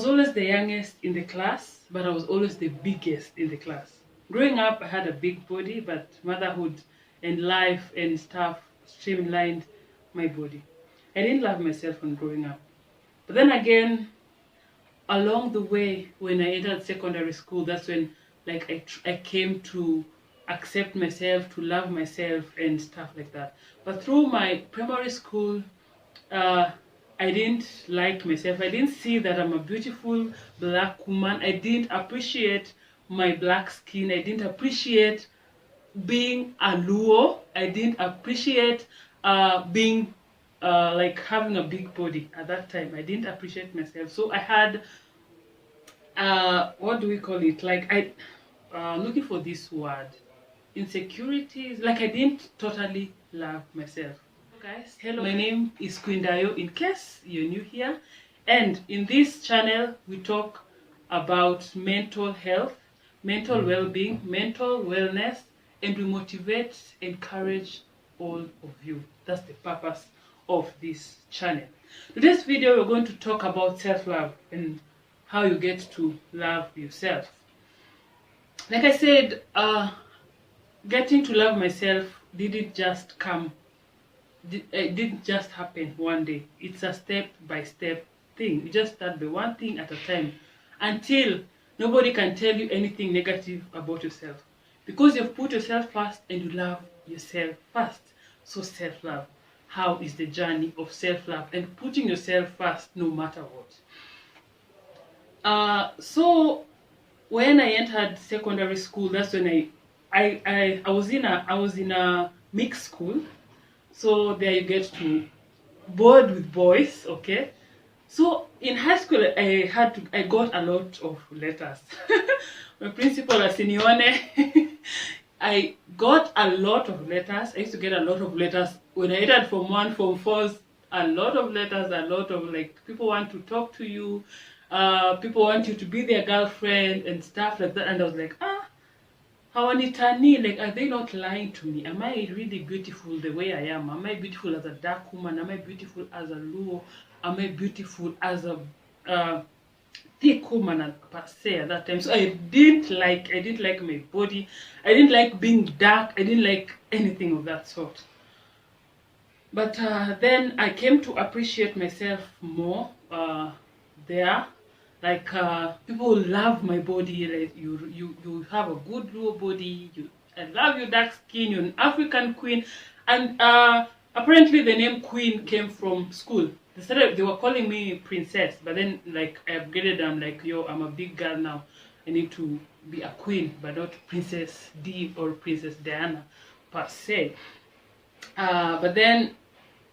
was always the youngest in the class, but I was always the biggest in the class. Growing up, I had a big body, but motherhood and life and stuff streamlined my body. I didn't love myself when growing up. But then again, along the way, when I entered secondary school, that's when I came to accept myself, to love myself and stuff like that. But through my primary school, uh, I didn't like myself. I didn't see that I'm a beautiful black woman. I didn't appreciate my black skin. I didn't appreciate being a Luo. I didn't appreciate being like having a big body at that time. I didn't appreciate myself. So I had what do we call it? Like looking for this word, insecurities. Like I didn't totally love myself. Guys, hello, my name is Queen Dayo, in case you're new here, and in this channel we talk about mental health, mental well-being, mental wellness, and we motivate, encourage all of you. That's the purpose of this channel. Today's video we're going to talk about self-love and how you get to love yourself. Like I said, getting to love myself didn't just come. It didn't just happen one day. It's a step-by-step thing. You just start by one thing at a time until nobody can tell you anything negative about yourself, because you've put yourself first and you love yourself first. So self-love. How is the journey of self-love and putting yourself first no matter what? So when I entered secondary school, that's when I was in a mixed school. So there you get to board with boys, okay? So in high school, I got a lot of letters. My principal, Asinione, I got a lot of letters. I used to get a lot of letters when I entered Form 1, Form 4s. A lot of letters, a lot of like people want to talk to you, people want you to be their girlfriend and stuff like that. And I was like, Hawanitani, like, are they not lying to me? Am I really beautiful the way I am? Am I beautiful as a dark woman? Am I beautiful as a Luo? Am I beautiful as a thick woman per se at that time? So I didn't like my body. I didn't like being dark. I didn't like anything of that sort. But then I came to appreciate myself more there. Like people love my body. Like you have a good low body. I love your dark skin. You're an African queen, and apparently the name queen came from school. They were calling me princess, but then like I upgraded them. Like, yo, I'm a big girl now. I need to be a queen, but not Princess D or Princess Diana per se. But then,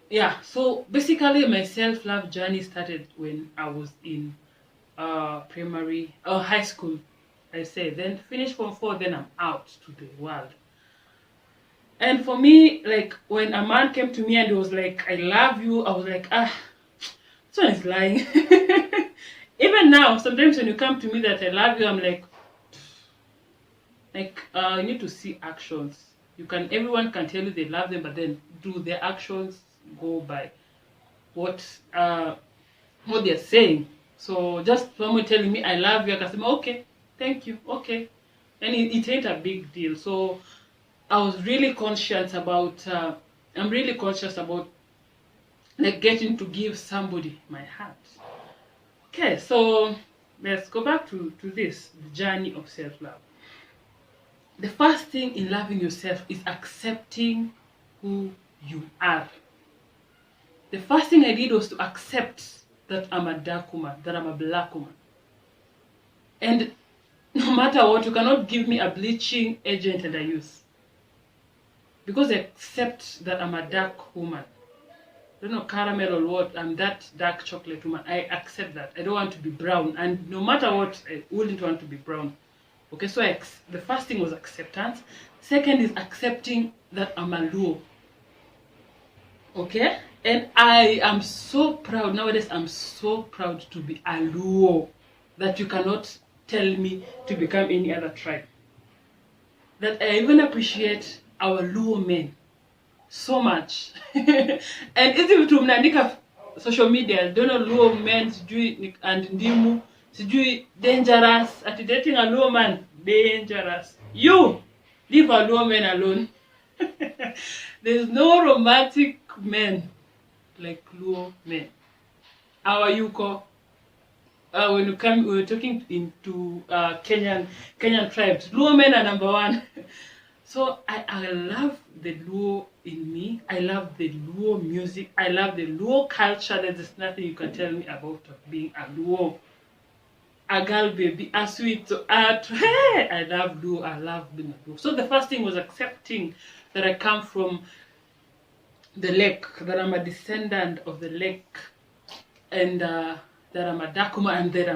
yeah. So basically, my self-love journey started when I was in primary or high school, I say. Then finished Form 4, then I'm out to the world. And for me, like, when a man came to me and he was like, I love you, I was like, this one is lying. Even now, sometimes when you come to me that I love you, I'm like, you need to see actions. Everyone can tell you they love them, but then do their actions go by what they're saying? So just someone telling me I love you, I can say, okay, thank you, okay. And it ain't a big deal. So I was really conscious about, I'm really conscious about like getting to give somebody my heart. Okay, so let's go back to this, the journey of self-love. The first thing in loving yourself is accepting who you are. The first thing I did was to accept that I'm a dark woman, that I'm a black woman. And no matter what, you cannot give me a bleaching agent and I use. Because I accept that I'm a dark woman. I don't know, caramel or what, I'm that dark chocolate woman. I accept that. I don't want to be brown. And no matter what, I wouldn't want to be brown. Okay, so the first thing was acceptance. Second is accepting that I'm a Luo. Okay? And I am so proud, nowadays I'm so proud to be a Luo, that you cannot tell me to become any other tribe. That I even appreciate our Luo men so much. And it's even to mnaandika social media, don't know Luo men and Ndimu, Sijui dangerous. At dating a Luo man, dangerous. You leave a Luo man alone. There's no romantic men like Luo men. Our Yuko. When you come, we were talking into Kenyan tribes. Luo men are number one. So I love the Luo in me. I love the Luo music. I love the Luo culture. There's nothing you can tell me about being a Luo. A girl baby, a sweet art. Hey, I love Luo. I love being a Luo. So the first thing was accepting that I come from the lake, that I'm a descendant of the lake, and that I'm a Dakuma, and that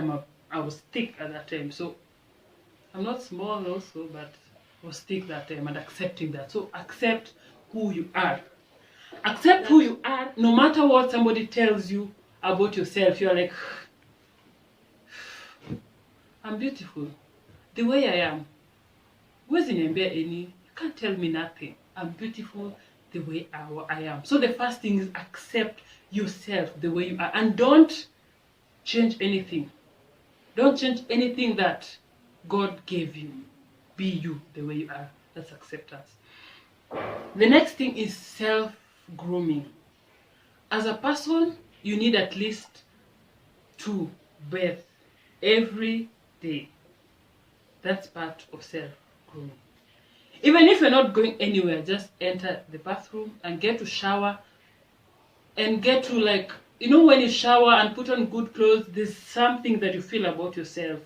I was thick at that time. So I'm not small also, but I was thick that time, and accepting that. So accept who you are. Accept who you are, no matter what somebody tells you about yourself. You're like, I'm beautiful the way I am. Where's in any? You can't tell me nothing. I'm beautiful the way I am. So the first thing is accept yourself the way you are, and don't change anything. Don't change anything that God gave you. Be you the way you are. That's acceptance. The next thing is self-grooming. As a person, you need at least 2 baths every day. That's part of self-grooming. Even if you're not going anywhere, just enter the bathroom and get to shower and get to, like, you know, when you shower and put on good clothes, there's something that you feel about yourself,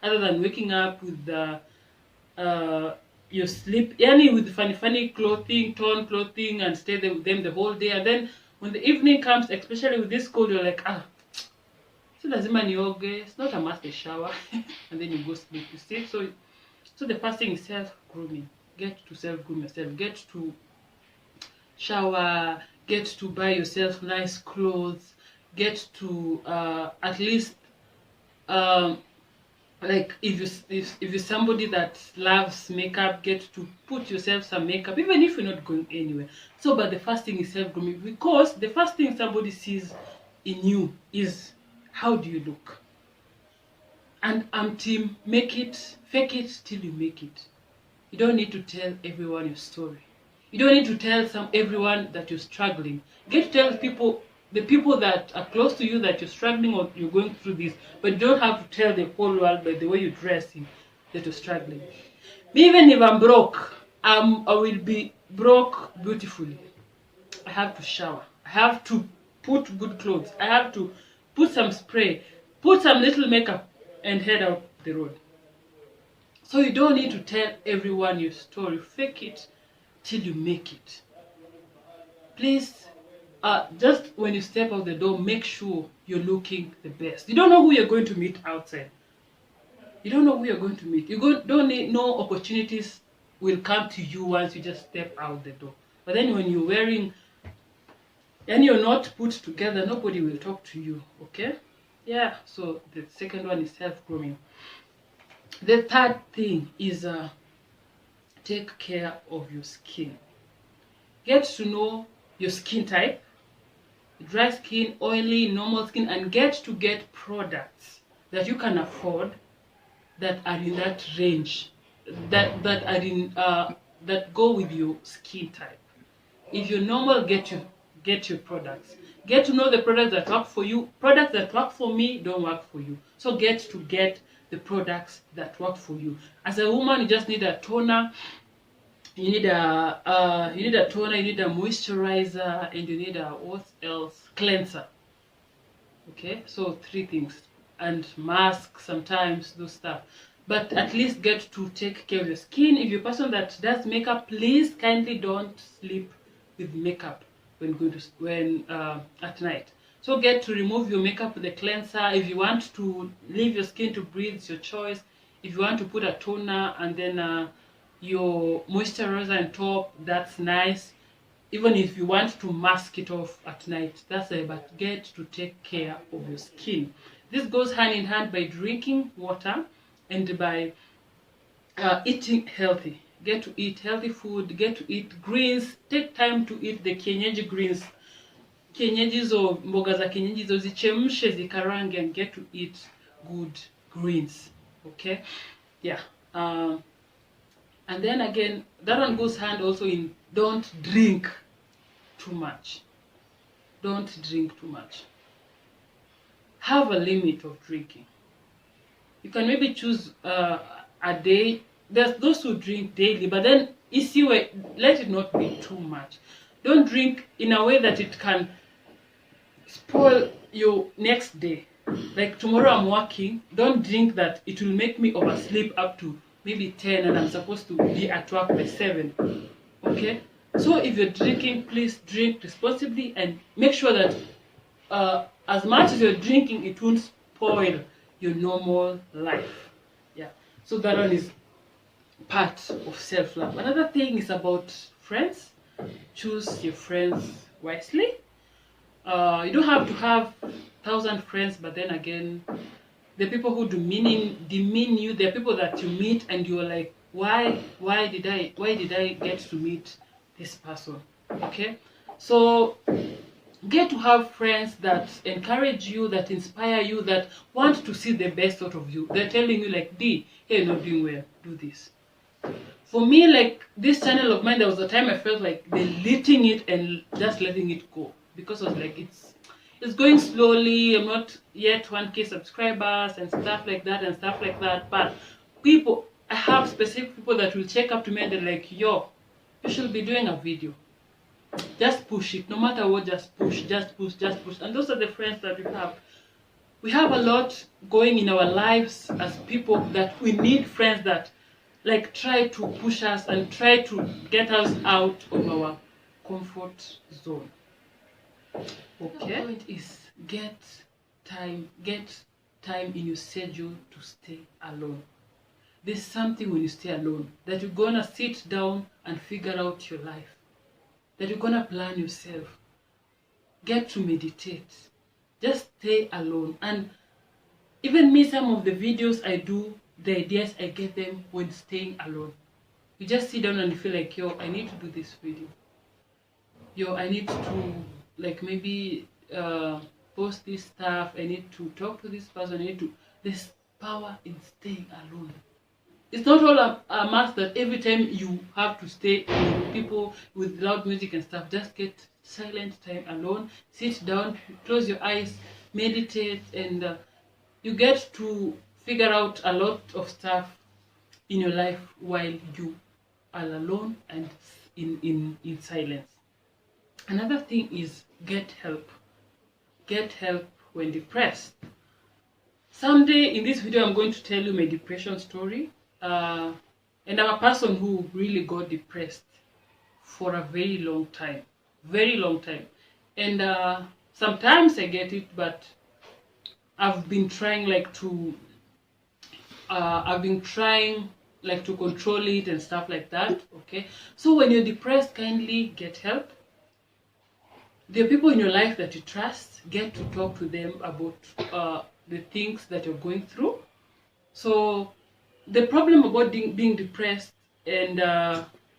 other than waking up with the your sleep, yani with funny clothing, torn clothing, and stay there with them the whole day. And then when the evening comes, especially with this cold, you're like, so lazima nioge. It's not a must, a shower. And then you go sleep. You see, so the first thing is self-grooming. Get to self-groom yourself. Get to shower. Get to buy yourself nice clothes. Get to at least like if you're somebody that loves makeup, get to put yourself some makeup, even if you're not going anywhere. So, but the first thing is self-grooming, because the first thing somebody sees in you is how do you look. And I'm team make it, fake it till you make it. You don't need to tell everyone your story. You don't need to tell everyone that you're struggling. Get to tell people, the people that are close to you, that you're struggling or you're going through this, but you don't have to tell the whole world by the way you're dressing that you're struggling. Even if I'm broke, I will be broke beautifully. I have to shower. I have to put good clothes. I have to put some spray, put some little makeup, and head out the road. So you don't need to tell everyone your story. Fake it till you make it. Please, just when you step out the door, make sure you're looking the best. You don't know who you're going to meet outside. You don't know who you're going to meet. Don't need, no opportunities will come to you once you just step out the door. But then when you're wearing and you're not put together, nobody will talk to you. Okay? Yeah. So the second one is self-grooming. The third thing is take care of your skin. Get to know your skin type, dry skin, oily, normal skin, and get products that you can afford that are in that range, that are in that go with your skin type. If you're normal, get your products. Get to know the products that work for you. Products that work for me don't work for you. So get the products that work for you. As a woman, you just need a toner. You need a toner. You need a moisturizer, and you need a what else? Cleanser. Okay, so 3 things, and mask sometimes, those stuff. But at least get to take care of your skin. If you're a person that does makeup, please kindly don't sleep with makeup when at night. So get to remove your makeup with a cleanser. If you want to leave your skin to breathe, it's your choice. If you want to put a toner and then your moisturizer on top, that's nice. Even if you want to mask it off at night, that's it. But get to take care of your skin. This goes hand in hand by drinking water and by eating healthy. Get to eat healthy food. Get to eat greens. Take time to eat the kienyeji greens. Kienyeji zo mboga za kienyeji zo zichemshe zikarange, and get to eat good greens. Okay, yeah. And then again, that one goes hand also in don't drink too much. Don't drink too much. Have a limit of drinking. You can maybe choose a day. There's those who drink daily, but then let it not be too much. Don't drink in a way that it can spoil your next day. Like tomorrow I'm working, don't drink that it will make me oversleep up to maybe 10 and I'm supposed to be at work by 7. Okay? So if you're drinking, please drink responsibly and make sure that as much as you're drinking, it won't spoil your normal life. Yeah. So that one is part of self-love. Another thing is about friends. Choose your friends wisely. You don't have to have 1,000 friends, but then again, the people who demean you, the people that you meet and you're like, why did I get to meet this person? Okay, so get to have friends that encourage you, that inspire you, that want to see the best out of you. They're telling you like, D, hey, you're not doing well, do this. For me, like this channel of mine, there was a time I felt like deleting it and just letting it go, because I was like, it's going slowly. I'm not yet 1K subscribers and stuff like that. But I have specific people that will check up to me and they're like, yo, you should be doing a video. Just push it, no matter what. Just push. And those are the friends that we have. We have a lot going in our lives as people that we need friends that like try to push us and try to get us out of our comfort zone. Okay. The point is get time in your schedule to stay alone. There's something when you stay alone that you're gonna sit down and figure out your life. That you're gonna plan yourself. Get to meditate. Just stay alone. And even me, some of the videos I do, the ideas I get them when staying alone. You just sit down and you feel like, yo, I need to do this video. Yo, I need to like maybe post this stuff. I need to talk to this person. There's power in staying alone. It's not all a must that every time you have to stay with people with loud music and stuff. Just get silent time alone. Sit down, close your eyes, meditate, and you get to figure out a lot of stuff in your life while you are alone and in silence. Another thing is get help. Get help when depressed. Someday in this video I'm going to tell you my depression story. And I'm a person who really got depressed for a very long time. And sometimes I get it, but I've been trying to control it and stuff like that. Okay, so when you're depressed, kindly get help. There are people in your life that you trust. Get to talk to them about the things that you're going through. So the problem about being depressed and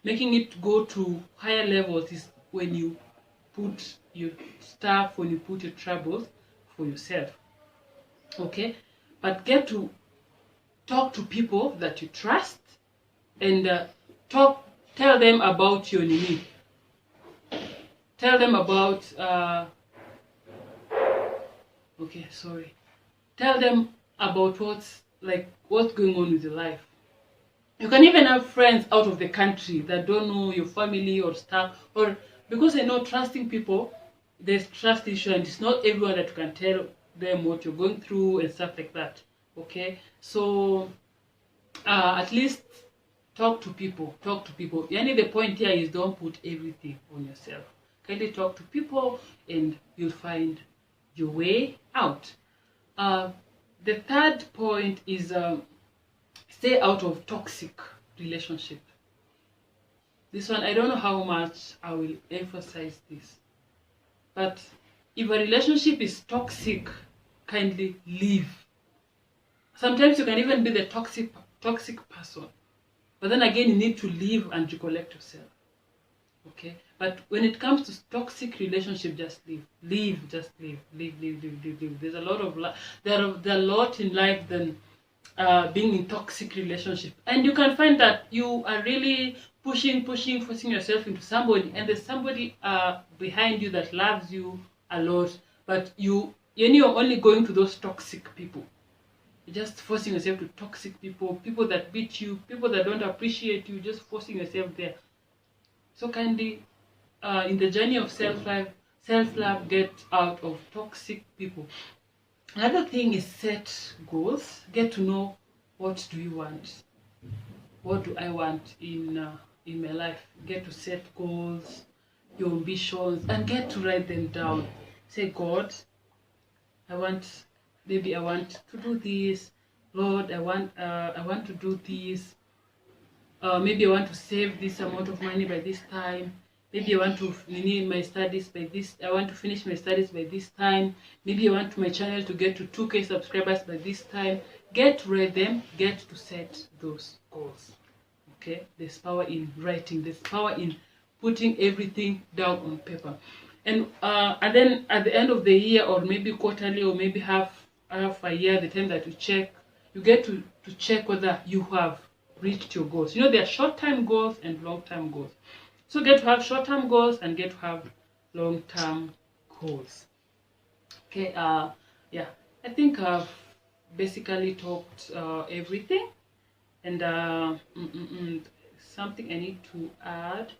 making it go to higher levels is when you put your stuff, when you put your troubles for yourself. Okay, but get to talk to people that you trust and tell them about your need. Tell them about tell them about what's going on with your life. You can even have friends out of the country that don't know your family or stuff, or because I know trusting people, there's trust issue and it's not everyone that you can tell them what you're going through and stuff like that. Okay, so at least talk to people. Yani the point here is don't put everything on yourself. Kindly talk to people and you'll find your way out. The third point is stay out of toxic relationship. This one, I don't know how much I will emphasize this, but if a relationship is toxic, kindly leave. Sometimes you can even be the toxic person, but then again you need to leave and recollect yourself. Okay, But when it comes to toxic relationship, just leave, just leave. There's a lot of there are a lot in life than being in toxic relationship, and you can find that you are really forcing yourself into somebody, and there's somebody behind you that loves you a lot, but you're only going to those toxic people. You're just forcing yourself to toxic people that beat you, people that don't appreciate you, just forcing yourself there. So kindly, in the journey of self-love, get out of toxic people. Another thing is set goals. Get to know, what do you want? What do I want in my life? Get to set goals, your ambitions, and get to write them down. Say, God, I want to do this. Lord, I want to do this. Maybe I want to save this amount of money by this time. Maybe I want to finish my studies by this. I want to finish my studies by this time. Maybe I want my channel to get to 2K subscribers by this time. Get to write them. Get to set those goals. Okay, there's power in writing. There's power in putting everything down on paper. And then at the end of the year, or maybe quarterly, or maybe half a year, the time that you check, you get to check whether you have reached your goals. You know, there are short-term goals and long-term goals. So get to have short-term goals and get to have long-term goals. Okay, yeah, I think I've basically talked everything. And something I need to add.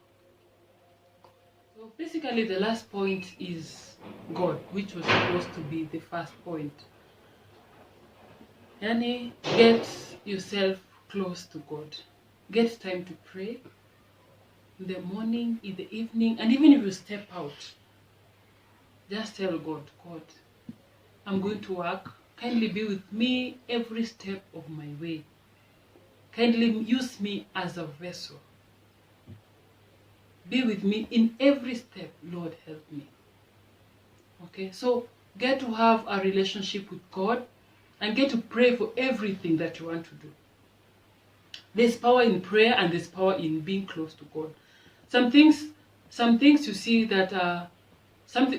So basically the last point is God, which was supposed to be the first point. Yani, get yourself close to God. Get time to pray in the morning, in the evening, and even if you step out, just tell God, God, I'm going to work. Kindly be with me every step of my way. Kindly use me as a vessel. Be with me in every step. Lord, help me. Okay, so get to have a relationship with God and get to pray for everything that you want to do. There's power in prayer and there's power in being close to God. Some things you see that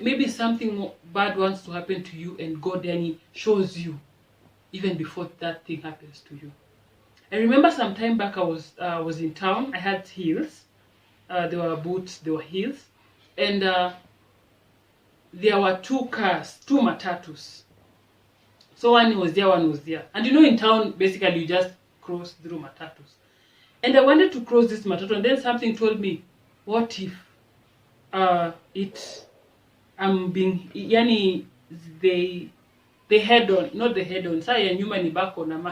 maybe something bad wants to happen to you, and God then shows you even before that thing happens to you. I remember some time back I was in town. I had heels. There were boots, there were heels, and there were two matatus. So one was there, one was there. And you know, in town, basically you just cross through matatus. And I wanted to cross this matatu, and then something told me, what if they head on, not the head on, say nyuma ni back on.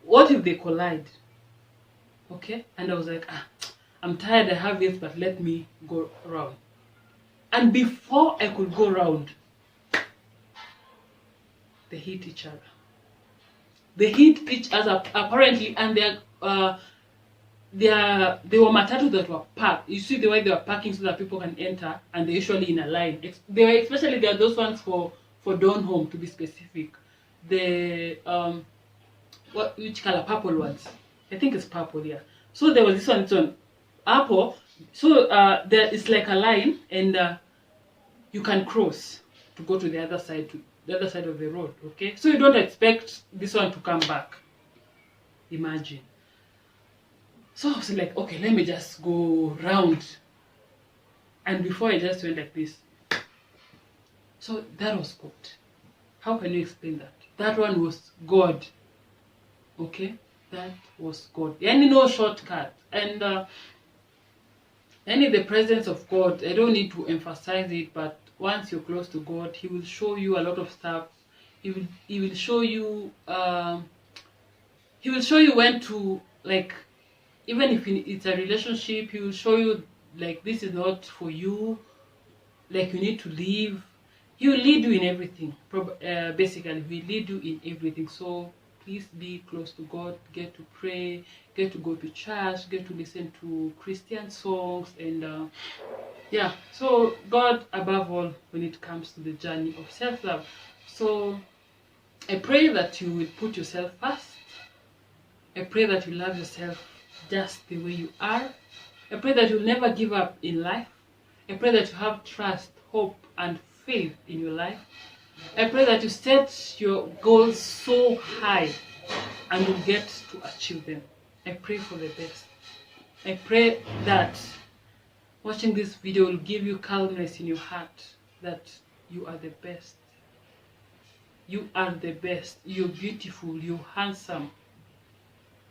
What if they collide? Okay, and I was like, I'm tired, I have this, but let me go around. And before I could go around, they hit each other. They hit each other apparently, and they were matatu that were parked. You see the way they were parking so that people can enter, and they're usually in a line. Especially there are those ones for Dawn Home, to be specific. The which color? Purple ones. I think it's purple, yeah. So there was this one, it's on apple. So there is like a line, and you can cross to go to the other side of the road. Okay, so you don't expect this one to come back. Imagine. So I was like, okay, let me just go round. And before I just went like this. So that was God. How can you explain that? That one was God. Okay, that was God. Any no shortcut. And the presence of God, I don't need to emphasize it, but once you're close to God, He will show you a lot of stuff. He will show you when to, like, even if it's a relationship, He will show you, like, this is not for you, like, you need to leave. He will lead you in everything. Basically, He will lead you in everything. So please be close to God, get to pray, get to go to church, get to listen to Christian songs, and yeah, so God above all when it comes to the journey of self-love. So I pray that you will put yourself first. I pray that you love yourself just the way you are. I pray that you'll never give up in life. I pray that you have trust, hope, and faith in your life. I pray that you set your goals so high and you get to achieve them. I pray for the best. I pray that watching this video will give you calmness in your heart, that you are the best. You are the best. You're beautiful. You're handsome.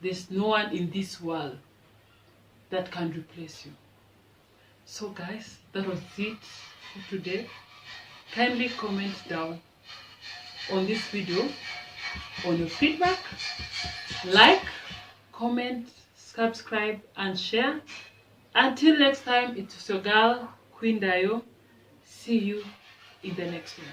There's no one in this world that can replace you. So guys, that was it for today. Kindly comment down on this video on your feedback. Like, comment, subscribe, and share. Until next time, it's your girl, Queen Dayo. See you in the next one.